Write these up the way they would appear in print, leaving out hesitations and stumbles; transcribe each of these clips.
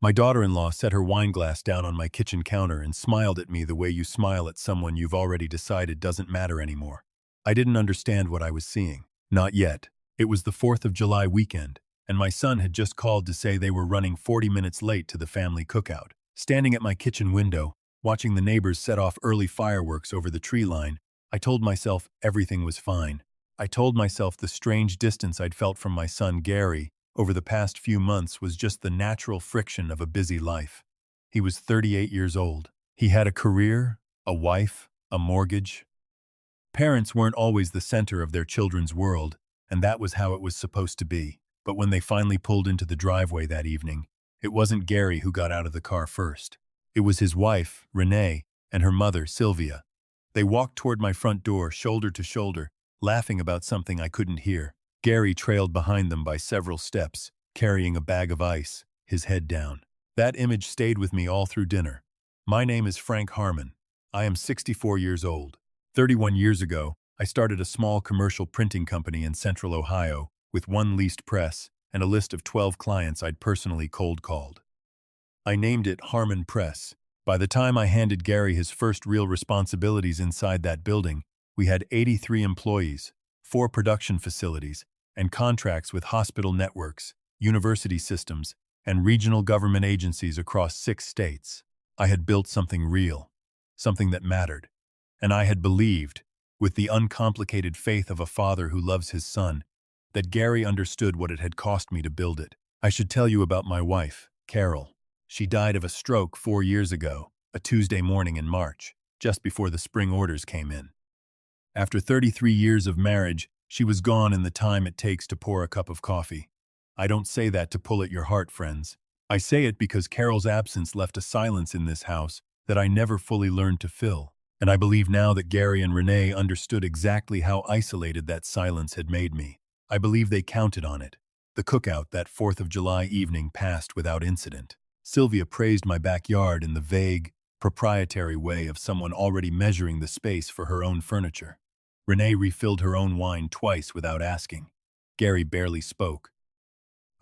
My daughter-in-law set her wine glass down on my kitchen counter and smiled at me the way you smile at someone you've already decided doesn't matter anymore. I didn't understand what I was seeing. Not yet. It was the 4th of July weekend, and my son had just called to say they were running 40 minutes late to the family cookout. Standing at my kitchen window, watching the neighbors set off early fireworks over the tree line, I told myself everything was fine. I told myself the strange distance I'd felt from my son Gary over the past few months was just the natural friction of a busy life. He was 38 years old. He had a career, a wife, a mortgage. Parents weren't always the center of their children's world, and that was how it was supposed to be. But when they finally pulled into the driveway that evening, it wasn't Gary who got out of the car first. It was his wife, Renee, and her mother, Sylvia. They walked toward my front door, shoulder to shoulder, laughing about something I couldn't hear. Gary trailed behind them by several steps, carrying a bag of ice, his head down. That image stayed with me all through dinner. My name is Frank Harmon. I am 64 years old. 31 years ago, I started a small commercial printing company in Central Ohio with one leased press and a list of 12 clients I'd personally cold called. I named it Harmon Press. By the time I handed Gary his first real responsibilities inside that building, we had 83 employees, 4 production facilities, and contracts with hospital networks, university systems, and regional government agencies across 6 states. I had built something real, something that mattered, and I had believed, with the uncomplicated faith of a father who loves his son, that Gary understood what it had cost me to build it. I should tell you about my wife, Carol. She died of a stroke 4 years ago, a Tuesday morning in March, just before the spring orders came in. After 33 years of marriage, she was gone in the time it takes to pour a cup of coffee. I don't say that to pull at your heart, friends. I say it because Carol's absence left a silence in this house that I never fully learned to fill, and I believe now that Gary and Renee understood exactly how isolated that silence had made me. I believe they counted on it. The cookout that 4th of July evening passed without incident. Sylvia praised my backyard in the vague, proprietary way of someone already measuring the space for her own furniture. Renee refilled her own wine twice without asking. Gary barely spoke.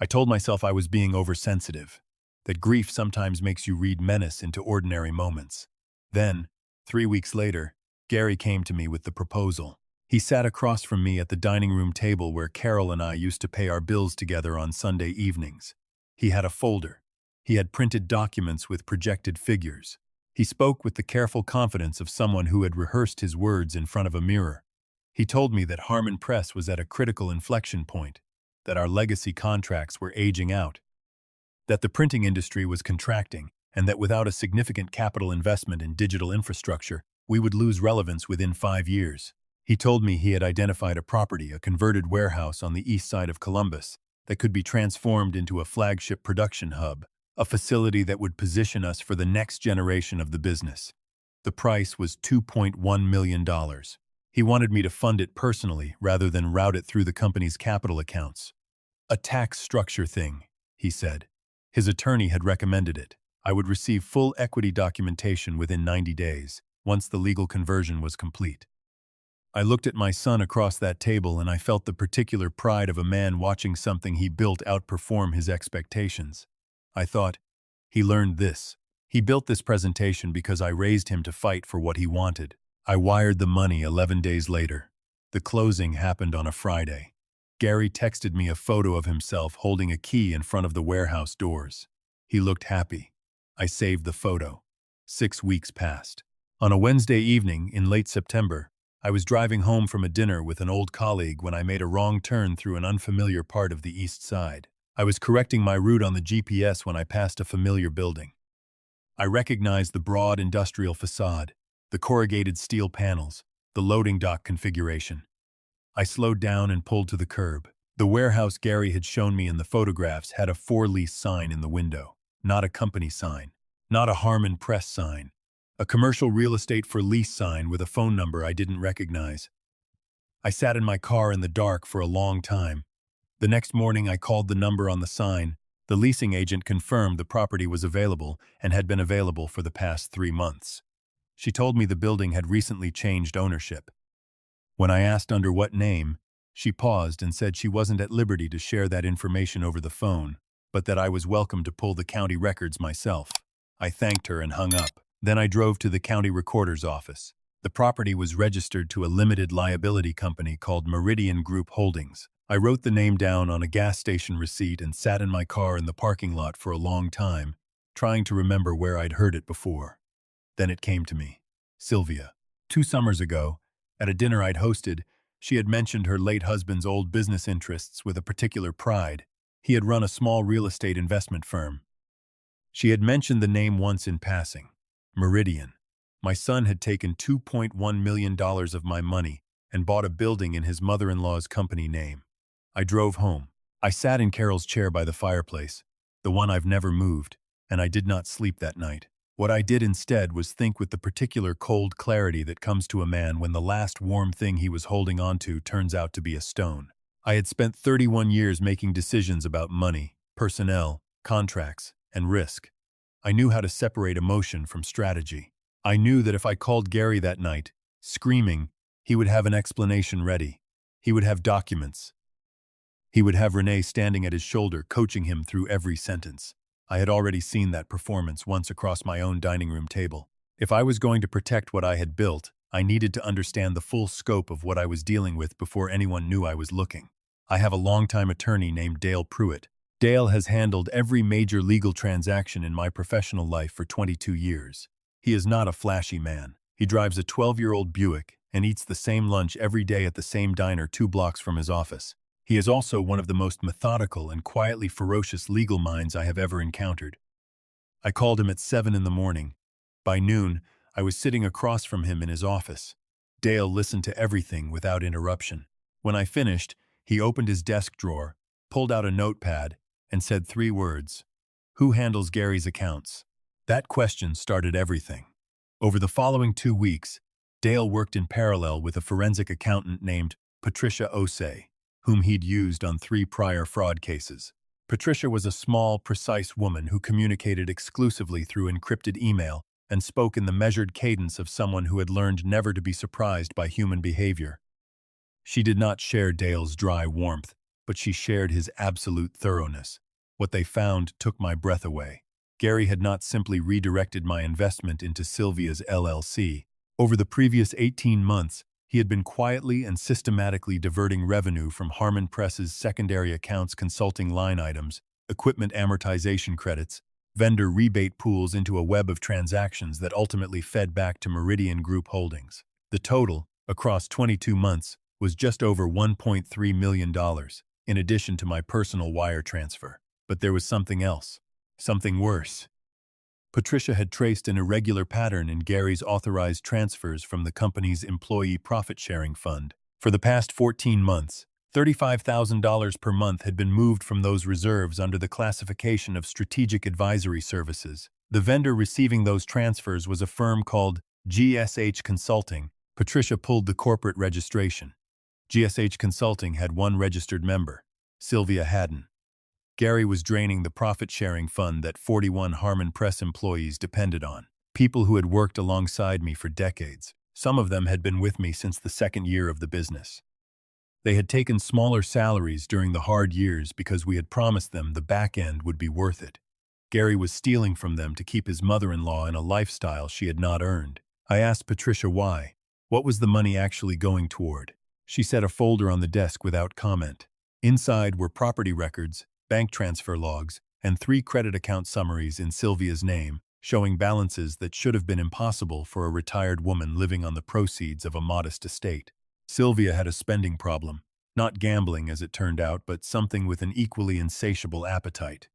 I told myself I was being oversensitive, that grief sometimes makes you read menace into ordinary moments. Then, 3 weeks later, Gary came to me with the proposal. He sat across from me at the dining room table where Carol and I used to pay our bills together on Sunday evenings. He had a folder. He had printed documents with projected figures. He spoke with the careful confidence of someone who had rehearsed his words in front of a mirror. He told me that Harmon Press was at a critical inflection point, that our legacy contracts were aging out, that the printing industry was contracting, and that without a significant capital investment in digital infrastructure, we would lose relevance within 5 years. He told me he had identified a property, a converted warehouse on the east side of Columbus, that could be transformed into a flagship production hub, a facility that would position us for the next generation of the business. The price was $2.1 million. He wanted me to fund it personally rather than route it through the company's capital accounts. A tax structure thing, he said. His attorney had recommended it. I would receive full equity documentation within 90 days, once the legal conversion was complete. I looked at my son across that table and I felt the particular pride of a man watching something he built outperform his expectations. I thought, he learned this. He built this presentation because I raised him to fight for what he wanted. I wired the money 11 days later. The closing happened on a Friday. Gary texted me a photo of himself holding a key in front of the warehouse doors. He looked happy. I saved the photo. 6 weeks passed. On a Wednesday evening in late September, I was driving home from a dinner with an old colleague when I made a wrong turn through an unfamiliar part of the east side. I was correcting my route on the GPS when I passed a familiar building. I recognized the broad industrial facade, the corrugated steel panels, the loading dock configuration. I slowed down and pulled to the curb. The warehouse Gary had shown me in the photographs had a for-lease sign in the window, not a company sign, not a Harmon Press sign, a commercial real estate for lease sign with a phone number I didn't recognize. I sat in my car in the dark for a long time. The next morning I called the number on the sign. The leasing agent confirmed the property was available and had been available for the past 3 months. She told me the building had recently changed ownership. When I asked under what name, she paused and said she wasn't at liberty to share that information over the phone. but that I was welcome to pull the county records myself. I thanked her and hung up. Then I drove to the county recorder's office. The property was registered to a limited liability company called Meridian Group Holdings. I wrote the name down on a gas station receipt and sat in my car in the parking lot for a long time, trying to remember where I'd heard it before. Then it came to me. Sylvia. 2 summers ago, at a dinner I'd hosted, she had mentioned her late husband's old business interests with a particular pride. He had run a small real estate investment firm. She had mentioned the name once in passing. Meridian. My son had taken $2.1 million of my money and bought a building in his mother-in-law's company name. I drove home. I sat in Carol's chair by the fireplace, the one I've never moved, and I did not sleep that night. What I did instead was think with the particular cold clarity that comes to a man when the last warm thing he was holding onto turns out to be a stone. I had spent 31 years making decisions about money, personnel, contracts, and risk. I knew how to separate emotion from strategy. I knew that if I called Gary that night, screaming, he would have an explanation ready. He would have documents. He would have Renee standing at his shoulder, coaching him through every sentence. I had already seen that performance once across my own dining room table. If I was going to protect what I had built, I needed to understand the full scope of what I was dealing with before anyone knew I was looking. I have a longtime attorney named Dale Pruitt. Dale has handled every major legal transaction in my professional life for 22 years. He is not a flashy man. He drives a 12-year-old Buick and eats the same lunch every day at the same diner 2 blocks from his office. He is also one of the most methodical and quietly ferocious legal minds I have ever encountered. I called him at 7 in the morning. By noon, I was sitting across from him in his office. Dale listened to everything without interruption. When I finished, he opened his desk drawer, pulled out a notepad, and said 3 words. Who handles Gary's accounts? That question started everything. Over the following 2 weeks, Dale worked in parallel with a forensic accountant named Patricia Osei, whom he'd used on 3 prior fraud cases. Patricia was a small, precise woman who communicated exclusively through encrypted email and spoke in the measured cadence of someone who had learned never to be surprised by human behavior. She did not share Dale's dry warmth, but she shared his absolute thoroughness. What they found took my breath away. Gary had not simply redirected my investment into Sylvia's LLC. Over the previous 18 months, he had been quietly and systematically diverting revenue from Harmon Press's secondary accounts consulting line items, equipment amortization credits, vendor rebate pools into a web of transactions that ultimately fed back to Meridian Group Holdings. The total, across 22 months, was just over $1.3 million, in addition to my personal wire transfer. But there was something else, something worse. Patricia had traced an irregular pattern in Gary's authorized transfers from the company's employee profit-sharing fund. For the past 14 months, $35,000 per month had been moved from those reserves under the classification of strategic advisory services. The vendor receiving those transfers was a firm called GSH Consulting. Patricia pulled the corporate registration. GSH Consulting had 1 registered member, Sylvia Haddon. Gary was draining the profit-sharing fund that 41 Harmon Press employees depended on, people who had worked alongside me for decades. Some of them had been with me since the 2nd year of the business. They had taken smaller salaries during the hard years because we had promised them the back end would be worth it. Gary was stealing from them to keep his mother-in-law in a lifestyle she had not earned. I asked Patricia why. What was the money actually going toward? She set a folder on the desk without comment. Inside were property records, bank transfer logs, and 3 credit account summaries in Sylvia's name, showing balances that should have been impossible for a retired woman living on the proceeds of a modest estate. Sylvia had a spending problem, not gambling as it turned out, but something with an equally insatiable appetite.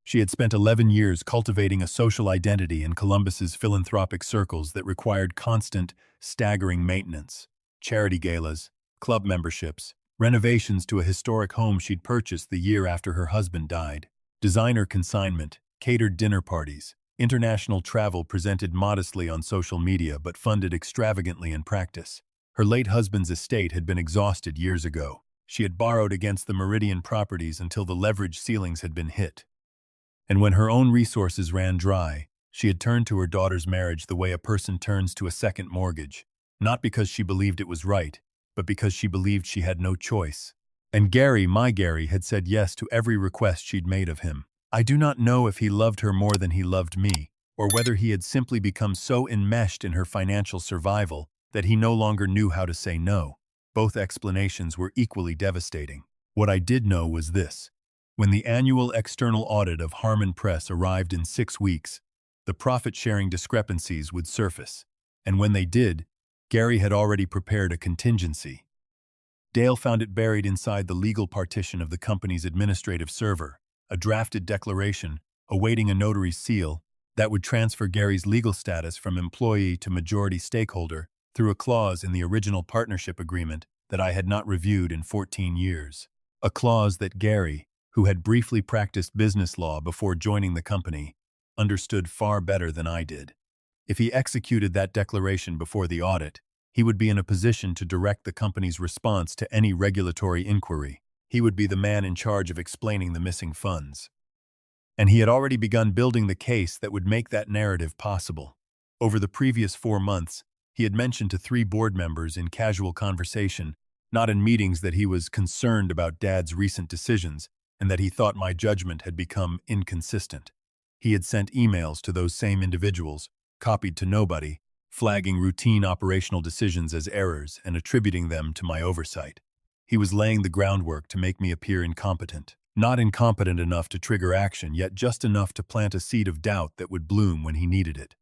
She had spent 11 years cultivating a social identity in Columbus's philanthropic circles that required constant, staggering maintenance. Charity galas, club memberships, renovations to a historic home she'd purchased the year after her husband died, designer consignment, catered dinner parties, international travel presented modestly on social media but funded extravagantly in practice. Her late husband's estate had been exhausted years ago. She had borrowed against the Meridian properties until the leverage ceilings had been hit. And when her own resources ran dry, she had turned to her daughter's marriage the way a person turns to a second mortgage, not because she believed it was right, but because she believed she had no choice. And Gary, my Gary, had said yes to every request she'd made of him. I do not know if he loved her more than he loved me, or whether he had simply become so enmeshed in her financial survival that he no longer knew how to say no. Both explanations were equally devastating. What I did know was this. When the annual external audit of Harmon Press arrived in 6 weeks, the profit-sharing discrepancies would surface. And when they did, Gary had already prepared a contingency. Dale found it buried inside the legal partition of the company's administrative server, a drafted declaration, awaiting a notary's seal, that would transfer Gary's legal status from employee to majority stakeholder through a clause in the original partnership agreement that I had not reviewed in 14 years. A clause that Gary, who had briefly practiced business law before joining the company, understood far better than I did. If he executed that declaration before the audit, he would be in a position to direct the company's response to any regulatory inquiry. He would be the man in charge of explaining the missing funds. And he had already begun building the case that would make that narrative possible. Over the previous 4 months, he had mentioned to 3 board members in casual conversation, not in meetings, that he was concerned about Dad's recent decisions and that he thought my judgment had become inconsistent. He had sent emails to those same individuals, copied to nobody, flagging routine operational decisions as errors and attributing them to my oversight. He was laying the groundwork to make me appear incompetent. Not incompetent enough to trigger action, yet just enough to plant a seed of doubt that would bloom when he needed it.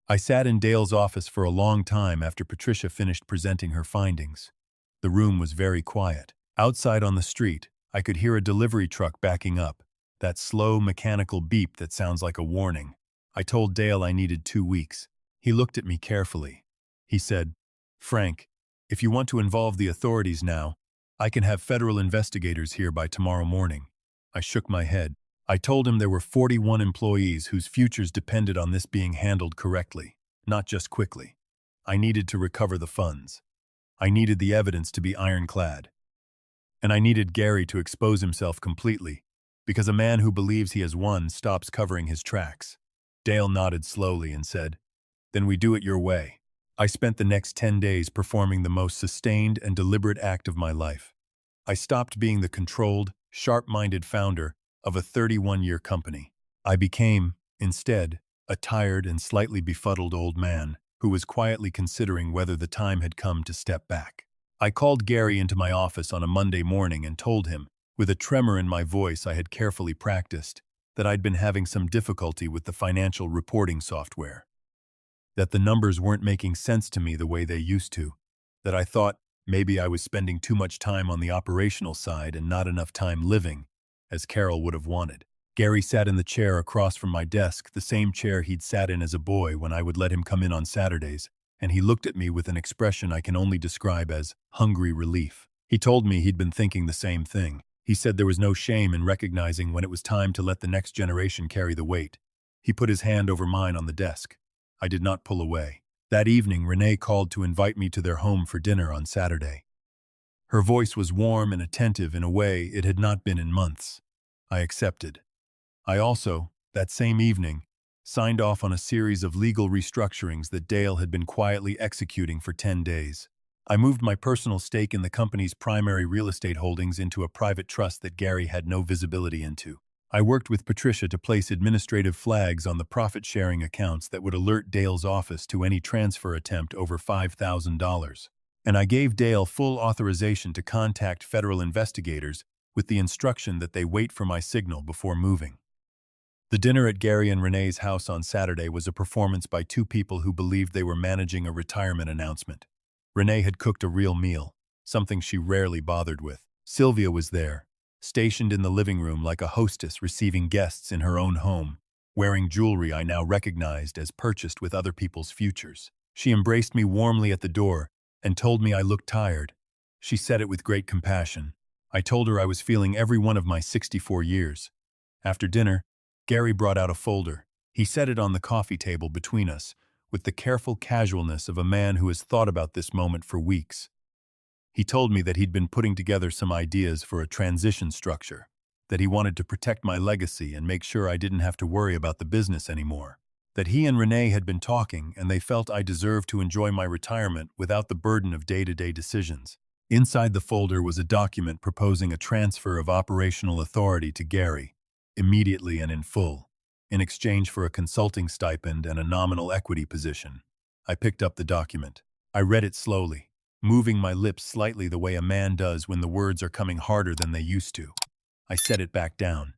I sat in Dale's office for a long time after Patricia finished presenting her findings. The room was very quiet. Outside on the street, I could hear a delivery truck backing up, that slow mechanical beep that sounds like a warning. I told Dale I needed 2 weeks. He looked at me carefully. He said, "Frank, if you want to involve the authorities now, I can have federal investigators here by tomorrow morning." I shook my head. I told him there were 41 employees whose futures depended on this being handled correctly, not just quickly. I needed to recover the funds. I needed the evidence to be ironclad. And I needed Gary to expose himself completely, because a man who believes he has won stops covering his tracks. Dale nodded slowly and said, "Then we do it your way." I spent the next 10 days performing the most sustained and deliberate act of my life. I stopped being the controlled, sharp-minded founder of a 31-year company. I became, instead, a tired and slightly befuddled old man who was quietly considering whether the time had come to step back. I called Gary into my office on a Monday morning and told him, with a tremor in my voice I had carefully practiced, that I'd been having some difficulty with the financial reporting software. That the numbers weren't making sense to me the way they used to. That I thought maybe I was spending too much time on the operational side and not enough time living, as Carol would have wanted. Gary sat in the chair across from my desk, the same chair he'd sat in as a boy when I would let him come in on Saturdays, and he looked at me with an expression I can only describe as hungry relief. He told me he'd been thinking the same thing. He said there was no shame in recognizing when it was time to let the next generation carry the weight. He put his hand over mine on the desk. I did not pull away. That evening, Renee called to invite me to their home for dinner on Saturday. Her voice was warm and attentive in a way it had not been in months. I accepted. I also, that same evening, signed off on a series of legal restructurings that Dale had been quietly executing for 10 days. I moved my personal stake in the company's primary real estate holdings into a private trust that Gary had no visibility into. I worked with Patricia to place administrative flags on the profit-sharing accounts that would alert Dale's office to any transfer attempt over $5,000. And I gave Dale full authorization to contact federal investigators with the instruction that they wait for my signal before moving. The dinner at Gary and Renee's house on Saturday was a performance by 2 people who believed they were managing a retirement announcement. Renee had cooked a real meal, something she rarely bothered with. Sylvia was there, stationed in the living room like a hostess receiving guests in her own home, wearing jewelry I now recognized as purchased with other people's futures. She embraced me warmly at the door and told me I looked tired. She said it with great compassion. I told her I was feeling every one of my 64 years. After dinner, Gary brought out a folder. He set it on the coffee table between us, with the careful casualness of a man who has thought about this moment for weeks. He told me that he'd been putting together some ideas for a transition structure, that he wanted to protect my legacy and make sure I didn't have to worry about the business anymore, that he and Renee had been talking and they felt I deserved to enjoy my retirement without the burden of day-to-day decisions. Inside the folder was a document proposing a transfer of operational authority to Gary, immediately and in full, in exchange for a consulting stipend and a nominal equity position. I picked up the document. I read it slowly, moving my lips slightly the way a man does when the words are coming harder than they used to. I set it back down.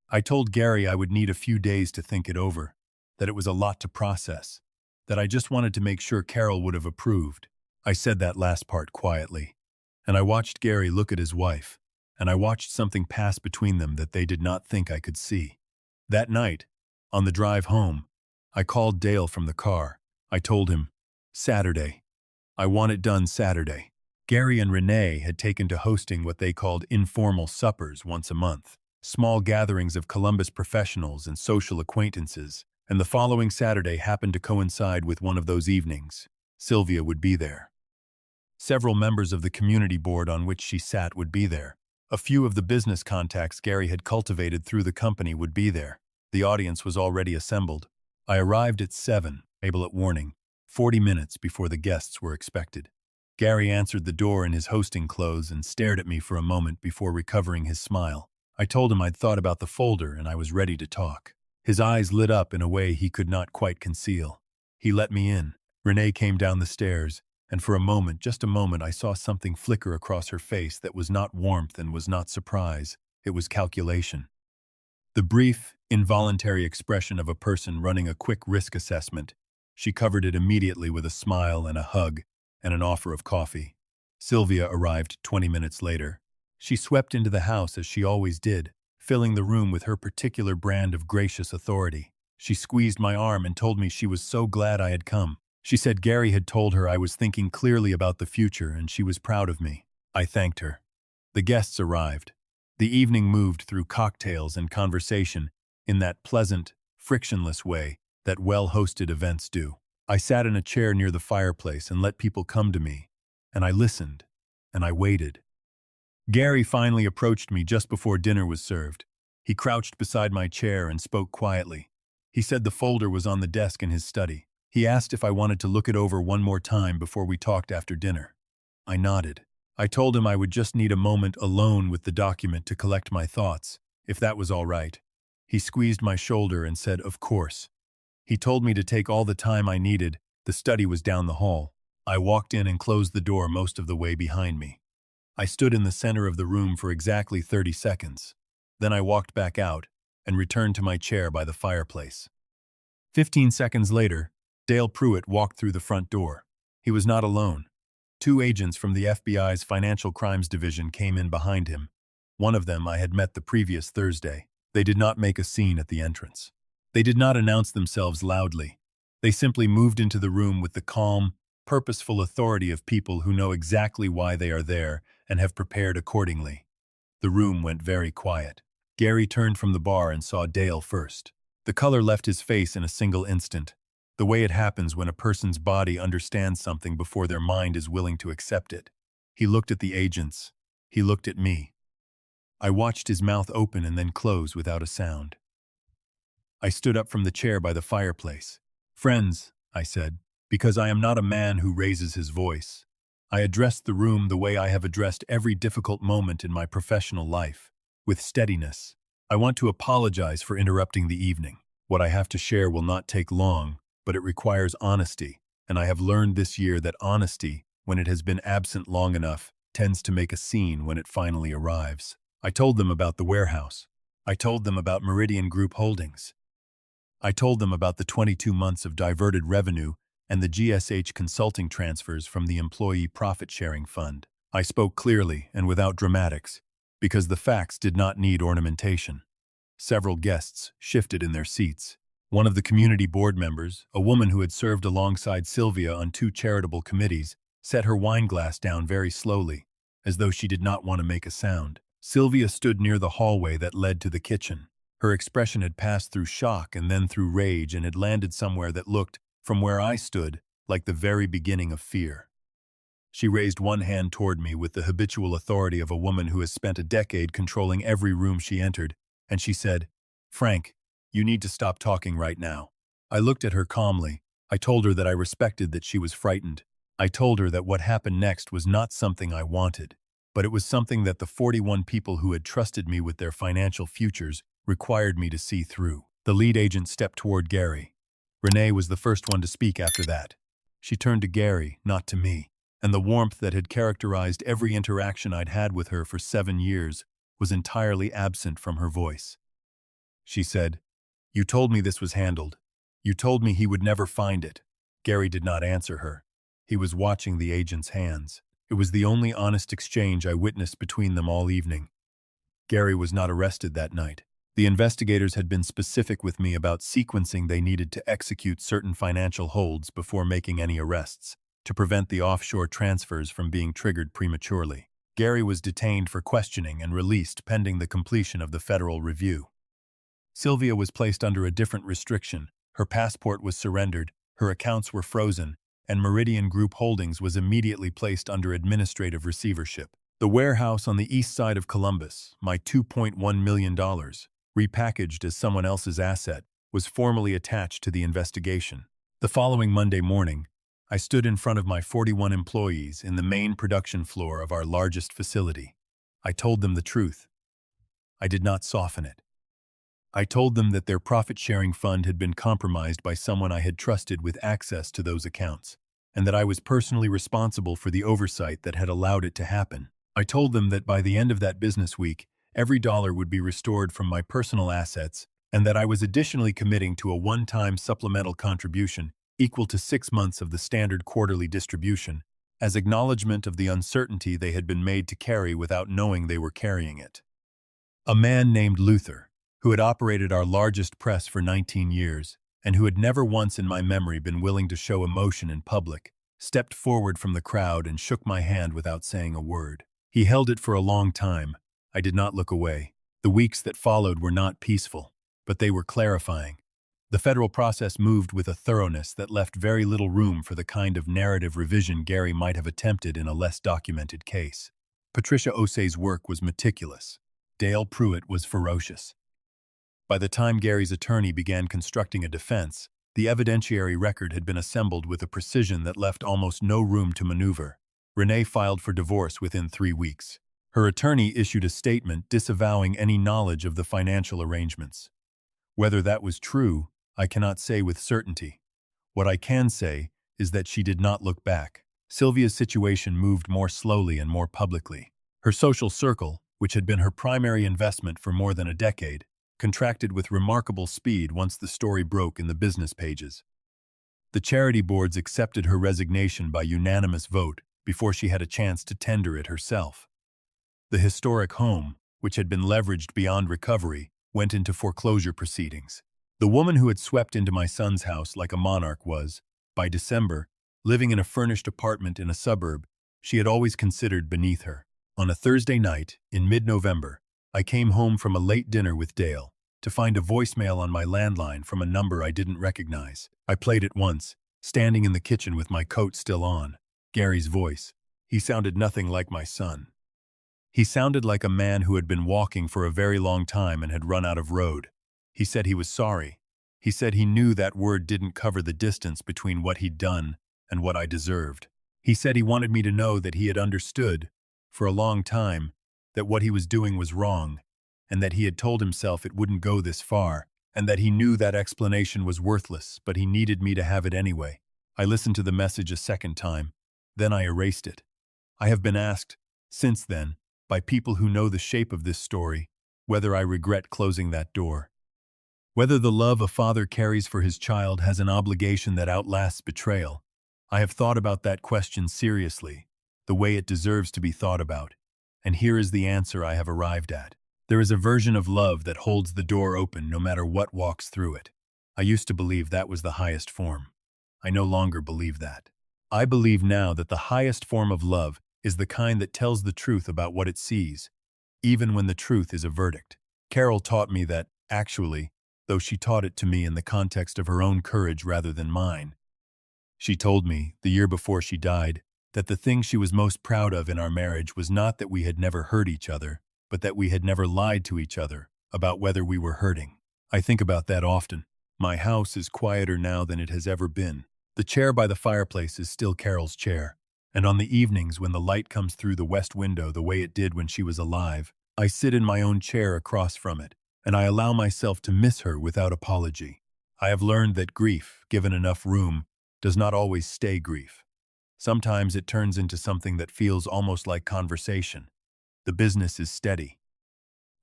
I told Gary I would need a few days to think it over, that it was a lot to process, that I just wanted to make sure Carol would have approved. I said that last part quietly, and I watched Gary look at his wife, and I watched something pass between them that they did not think I could see. That night, on the drive home, I called Dale from the car. I told him, Saturday. I want it done Saturday. Gary and Renee had taken to hosting what they called informal suppers once a month, small gatherings of Columbus professionals and social acquaintances, and the following Saturday happened to coincide with one of those evenings. Sylvia would be there. Several members of the community board on which she sat would be there. A few of the business contacts Gary had cultivated through the company would be there. The audience was already assembled. I arrived at 7, able at warning, 40 minutes before the guests were expected. Gary answered the door in his hosting clothes and stared at me for a moment before recovering his smile. I told him I'd thought about the folder and I was ready to talk. His eyes lit up in a way he could not quite conceal. He let me in. Renee came down the stairs, and for a moment, just a moment, I saw something flicker across her face that was not warmth and was not surprise. It was calculation. The brief, involuntary expression of a person running a quick risk assessment. She covered it immediately with a smile and a hug and an offer of coffee. Sylvia arrived 20 minutes later. She swept into the house as she always did, filling the room with her particular brand of gracious authority. She squeezed my arm and told me she was so glad I had come. She said Gary had told her I was thinking clearly about the future and she was proud of me. I thanked her. The guests arrived. The evening moved through cocktails and conversation in that pleasant, frictionless way that well-hosted events do. I sat in a chair near the fireplace and let people come to me, and I listened, and I waited. Gary finally approached me just before dinner was served. He crouched beside my chair and spoke quietly. He said the folder was on the desk in his study. He asked if I wanted to look it over one more time before we talked after dinner. I nodded. I told him I would just need a moment alone with the document to collect my thoughts, if that was all right. He squeezed my shoulder and said, of course. He told me to take all the time I needed. The study was down the hall. I walked in and closed the door most of the way behind me. I stood in the center of the room for exactly 30 seconds. Then I walked back out and returned to my chair by the fireplace. 15 seconds later, Dale Pruitt walked through the front door. He was not alone. 2 agents from the FBI's Financial Crimes Division came in behind him. One of them I had met the previous Thursday. They did not make a scene at the entrance. They did not announce themselves loudly. They simply moved into the room with the calm, purposeful authority of people who know exactly why they are there and have prepared accordingly. The room went very quiet. Gary turned from the bar and saw Dale first. The color left his face in a single instant, the way it happens when a person's body understands something before their mind is willing to accept it. He looked at the agents. He looked at me. I watched his mouth open and then close without a sound. I stood up from the chair by the fireplace. Friends, I said, because I am not a man who raises his voice. I addressed the room the way I have addressed every difficult moment in my professional life, with steadiness. I want to apologize for interrupting the evening. What I have to share will not take long, but it requires honesty, and I have learned this year that honesty, when it has been absent long enough, tends to make a scene when it finally arrives. I told them about the warehouse. I told them about Meridian Group Holdings. I told them about the 22 months of diverted revenue and the GSH consulting transfers from the Employee Profit Sharing Fund. I spoke clearly and without dramatics, because the facts did not need ornamentation. Several guests shifted in their seats. One of the community board members, a woman who had served alongside Sylvia on 2 charitable committees, set her wine glass down very slowly, as though she did not want to make a sound. Sylvia stood near the hallway that led to the kitchen. Her expression had passed through shock and then through rage and had landed somewhere that looked, from where I stood, like the very beginning of fear. She raised one hand toward me with the habitual authority of a woman who has spent a decade controlling every room she entered, and she said, Frank, you need to stop talking right now. I looked at her calmly. I told her that I respected that she was frightened. I told her that what happened next was not something I wanted, but it was something that the 41 people who had trusted me with their financial futures required me to see through. The lead agent stepped toward Gary. Renee was the first one to speak after that. She turned to Gary, not to me, and the warmth that had characterized every interaction I'd had with her for 7 years was entirely absent from her voice. She said, "You told me this was handled. You told me he would never find it." Gary did not answer her. He was watching the agent's hands. It was the only honest exchange I witnessed between them all evening. Gary was not arrested that night. The investigators had been specific with me about sequencing they needed to execute certain financial holds before making any arrests, to prevent the offshore transfers from being triggered prematurely. Gary was detained for questioning and released pending the completion of the federal review. Sylvia was placed under a different restriction. Her passport was surrendered, her accounts were frozen, and Meridian Group Holdings was immediately placed under administrative receivership. The warehouse on the east side of Columbus, my $2.1 million, repackaged as someone else's asset, was formally attached to the investigation. The following Monday morning, I stood in front of my 41 employees in the main production floor of our largest facility. I told them the truth. I did not soften it. I told them that their profit-sharing fund had been compromised by someone I had trusted with access to those accounts, and that I was personally responsible for the oversight that had allowed it to happen. I told them that by the end of that business week, every dollar would be restored from my personal assets, and that I was additionally committing to a one-time supplemental contribution equal to 6 months of the standard quarterly distribution, as acknowledgement of the uncertainty they had been made to carry without knowing they were carrying it. A man named Luther, who had operated our largest press for 19 years, and who had never once in my memory been willing to show emotion in public, stepped forward from the crowd and shook my hand without saying a word. He held it for a long time. I did not look away. The weeks that followed were not peaceful, but they were clarifying. The federal process moved with a thoroughness that left very little room for the kind of narrative revision Gary might have attempted in a less documented case. Patricia Osei's work was meticulous. Dale Pruitt was ferocious. By the time Gary's attorney began constructing a defense, the evidentiary record had been assembled with a precision that left almost no room to maneuver. Renee filed for divorce within 3 weeks. Her attorney issued a statement disavowing any knowledge of the financial arrangements. Whether that was true, I cannot say with certainty. What I can say is that she did not look back. Sylvia's situation moved more slowly and more publicly. Her social circle, which had been her primary investment for more than a decade, contracted with remarkable speed once the story broke in the business pages. The charity boards accepted her resignation by unanimous vote before she had a chance to tender it herself. The historic home, which had been leveraged beyond recovery, went into foreclosure proceedings. The woman who had swept into my son's house like a monarch was, by December, living in a furnished apartment in a suburb she had always considered beneath her. On a Thursday night, in mid-November, I came home from a late dinner with Dale to find a voicemail on my landline from a number I didn't recognize. I played it once, standing in the kitchen with my coat still on. Gary's voice. He sounded nothing like my son. He sounded like a man who had been walking for a very long time and had run out of road. He said he was sorry. He said he knew that word didn't cover the distance between what he'd done and what I deserved. He said he wanted me to know that he had understood, for a long time, that what he was doing was wrong, and that he had told himself it wouldn't go this far, and that he knew that explanation was worthless, but he needed me to have it anyway. I listened to the message a second time, then I erased it. I have been asked, since then, by people who know the shape of this story, whether I regret closing that door. Whether the love a father carries for his child has an obligation that outlasts betrayal. I have thought about that question seriously, the way it deserves to be thought about, and here is the answer I have arrived at. There is a version of love that holds the door open no matter what walks through it. I used to believe that was the highest form. I no longer believe that. I believe now that the highest form of love is the kind that tells the truth about what it sees, even when the truth is a verdict. Carol taught me that, actually, though she taught it to me in the context of her own courage rather than mine. She told me, the year before she died, that the thing she was most proud of in our marriage was not that we had never hurt each other, but that we had never lied to each other about whether we were hurting. I think about that often. My house is quieter now than it has ever been. The chair by the fireplace is still Carol's chair, and on the evenings when the light comes through the west window the way it did when she was alive, I sit in my own chair across from it, and I allow myself to miss her without apology. I have learned that grief, given enough room, does not always stay grief. Sometimes it turns into something that feels almost like conversation. The business is steady.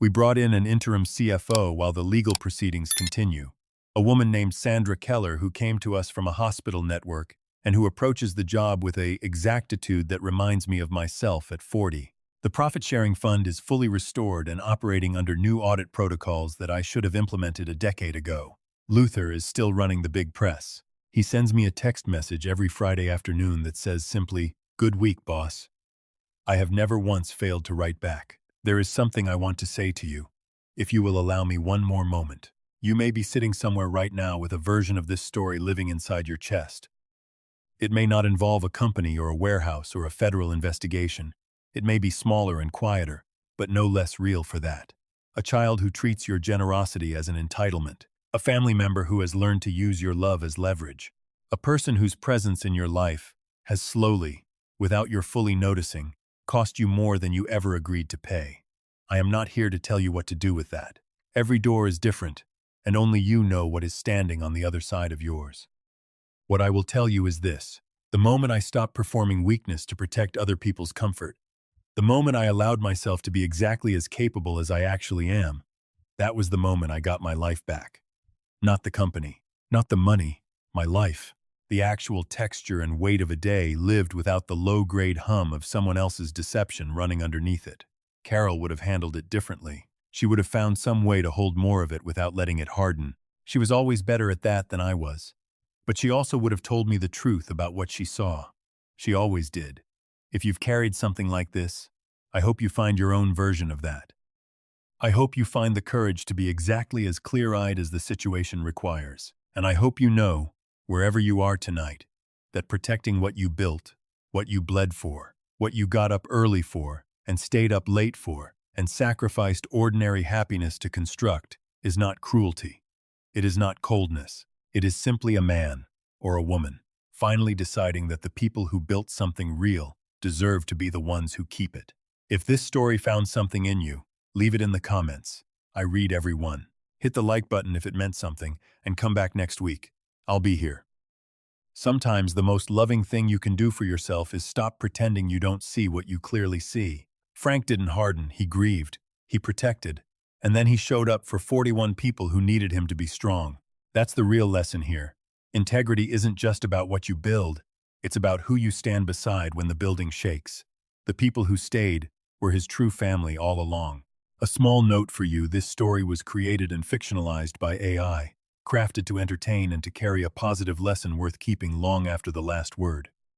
We brought in an interim CFO while the legal proceedings continue, a woman named Sandra Keller who came to us from a hospital network and who approaches the job with an exactitude that reminds me of myself at 40. The profit-sharing fund is fully restored and operating under new audit protocols that I should have implemented a decade ago. Luther is still running the big press. He sends me a text message every Friday afternoon that says simply, "Good week, boss." I have never once failed to write back. There is something I want to say to you, if you will allow me one more moment. You may be sitting somewhere right now with a version of this story living inside your chest. It may not involve a company or a warehouse or a federal investigation. It may be smaller and quieter, but no less real for that. A child who treats your generosity as an entitlement. A family member who has learned to use your love as leverage. A person whose presence in your life has slowly, without your fully noticing, cost you more than you ever agreed to pay. I am not here to tell you what to do with that. Every door is different, and only you know what is standing on the other side of yours. What I will tell you is this. The moment I stopped performing weakness to protect other people's comfort, the moment I allowed myself to be exactly as capable as I actually am, that was the moment I got my life back. Not the company, not the money, my life. The actual texture and weight of a day lived without the low-grade hum of someone else's deception running underneath it. Carol would have handled it differently. She would have found some way to hold more of it without letting it harden. She was always better at that than I was. But she also would have told me the truth about what she saw. She always did. If you've carried something like this, I hope you find your own version of that. I hope you find the courage to be exactly as clear-eyed as the situation requires. And I hope you know, wherever you are tonight, that protecting what you built, what you bled for, what you got up early for, and stayed up late for, and sacrificed ordinary happiness to construct, is not cruelty. It is not coldness. It is simply a man, or a woman, finally deciding that the people who built something real deserve to be the ones who keep it. If this story found something in you, leave it in the comments. I read every one. Hit the like button if it meant something, and come back next week. I'll be here. Sometimes the most loving thing you can do for yourself is stop pretending you don't see what you clearly see. Frank didn't harden, he grieved, he protected, and then he showed up for 41 people who needed him to be strong. That's the real lesson here. Integrity isn't just about what you build, it's about who you stand beside when the building shakes. The people who stayed were his true family all along. A small note for you, this story was created and fictionalized by AI, crafted to entertain and to carry a positive lesson worth keeping long after the last word.